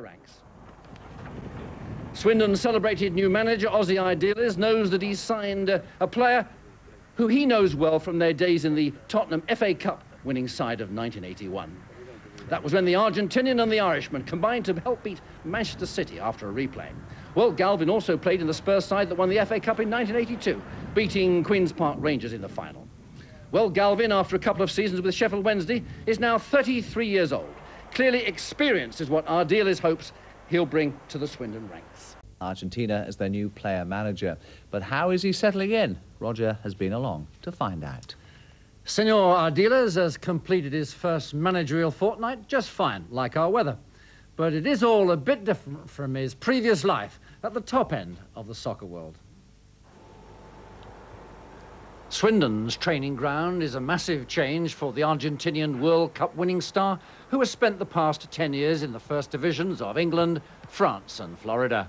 ranks. Swindon's celebrated new manager, Ossie Ardiles, knows that he's signed a player who he knows well from their days in the Tottenham FA Cup winning side of 1981. That was when the Argentinian and the Irishman combined to help beat Manchester City after a replay. Well, Galvin also played in the Spurs side that won the FA Cup in 1982, beating Queen's Park Rangers in the final. Well, Galvin, after a couple of seasons with Sheffield Wednesday, is now 33 years old. Clearly experienced is what Ardiles hopes he'll bring to the Swindon ranks. Argentina as their new player manager. But how is he settling in? Roger has been along to find out. Senor Ardiles has completed his first managerial fortnight just fine, like our weather. But it is all a bit different from his previous life at the top end of the soccer world. Swindon's training ground is a massive change for the Argentinian World Cup winning star who has spent the past 10 years in the first divisions of England, France and Florida.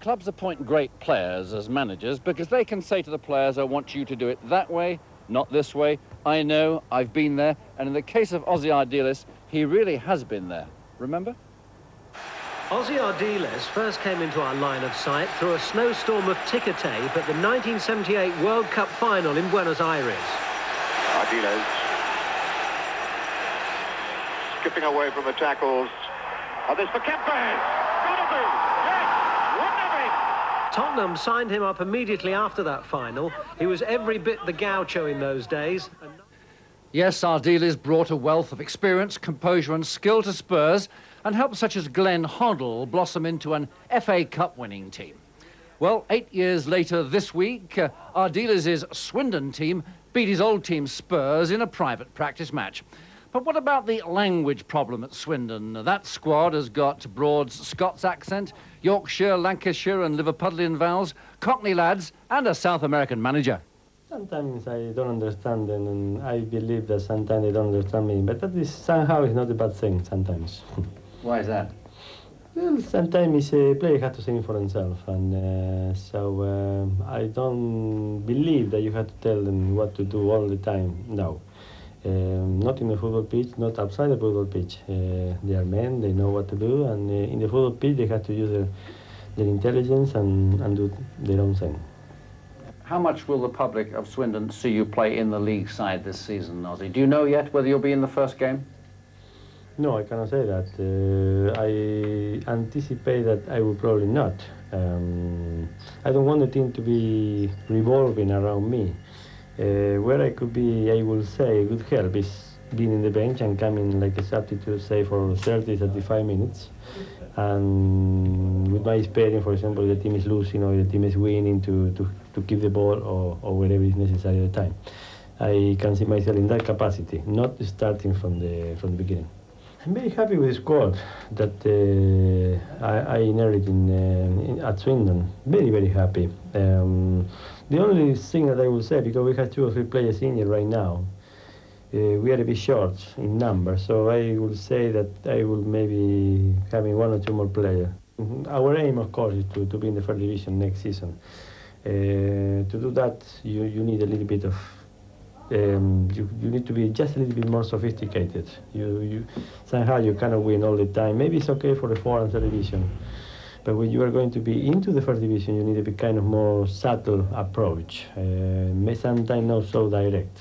Clubs appoint great players as managers because they can say to the players, I want you to do it that way, not this way. I know, I've been there. And in the case of Ossie Ardiles, he really has been there. Remember? Ossie Ardiles first came into our line of sight through a snowstorm of ticker tape at the 1978 World Cup final in Buenos Aires. Ardiles skipping away from the tackles. Oh, this for Kempes! Gotta be! Yes! 1-0! Tottenham signed him up immediately after that final. He was every bit the gaucho in those days. Yes, Ardiles brought a wealth of experience, composure and skill to Spurs and helped such as Glenn Hoddle blossom into an FA Cup winning team. Well, 8 years later this week, Ardiles' Swindon team beat his old team Spurs in a private practice match. But what about the language problem at Swindon? That squad has got Broad's Scots accent, Yorkshire, Lancashire and Liverpudlian vowels, Cockney lads and a South American manager. Sometimes I don't understand them, and I believe that sometimes they don't understand me. But that is somehow is not a bad thing sometimes. Why is that? Well, sometimes a player has to sing for himself, and so I don't believe that you have to tell them what to do all the time. No, not in the football pitch, not outside the football pitch. They are men; they know what to do, and in the football pitch they have to use their intelligence and do their own thing. How much will the public of Swindon see you play in the league side this season, Ossie? Do you know yet whether you'll be in the first game? No, I cannot say that. I anticipate that I will probably not. I don't want the team to be revolving around me. Where I could be, I will say, good help is being in the bench and coming like a substitute, say, for 30, 35 minutes. And with my experience, for example, the team is losing or the team is winning to keep the ball or whatever is necessary at the time. I can see myself in that capacity, not starting from the beginning. I'm very happy with the squad that I inherited at Swindon. Very, very happy. The only thing that I will say, because we have 2 or 3 players in here right now, we are a bit short in numbers, so I will say that I will maybe having 1 or 2 more players. Our aim, of course, is to be in the first division next season. To do that, you need a little bit of you need to be just a little bit more sophisticated. Somehow you cannot win all the time. Maybe it's okay for the 4th and 3rd division, but when you are going to be into the 1st division, you need a bit kind of more subtle approach. Sometimes not so direct.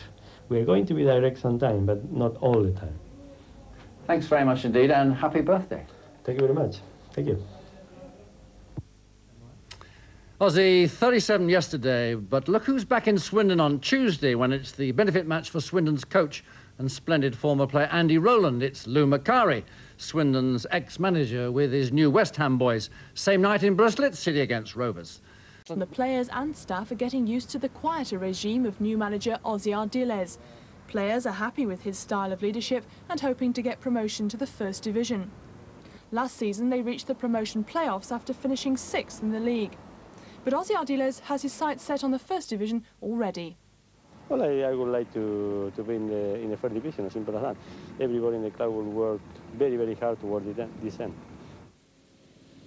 We are going to be direct sometimes, but not all the time. Thanks very much indeed, and happy birthday. Thank you very much. Thank you. Ossie, 37 yesterday, but look who's back in Swindon on Tuesday when it's the benefit match for Swindon's coach and splendid former player Andy Rowland. It's Lou Macari, Swindon's ex-manager with his new West Ham boys. Same night in Bristol, it's City against Rovers. The players and staff are getting used to the quieter regime of new manager Ossie Ardiles. Players are happy with his style of leadership and hoping to get promotion to the 1st division. Last season they reached the promotion playoffs after finishing 6th in the league. But Ossie Ardiles has his sights set on the 1st division already. Well, I would like to be in the 1st division, as simple as that. Everybody in the club will work very, very hard toward this end.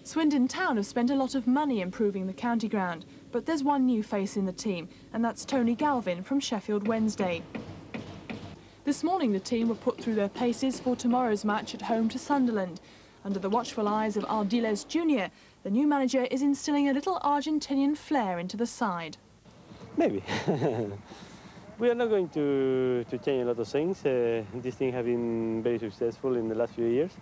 Swindon Town have spent a lot of money improving the county ground, but there's one new face in the team, and that's Tony Galvin from Sheffield Wednesday. This morning the team were put through their paces for tomorrow's match at home to Sunderland, Under the watchful eyes of Ardiles Jr., the new manager is instilling a little Argentinian flair into the side. Maybe. We are not going to change a lot of things. This team have been very successful in the last few years,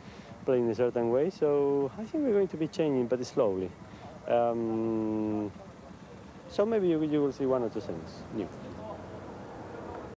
playing in a certain way, so I think we're going to be changing, but slowly. So maybe you will see one or two things new.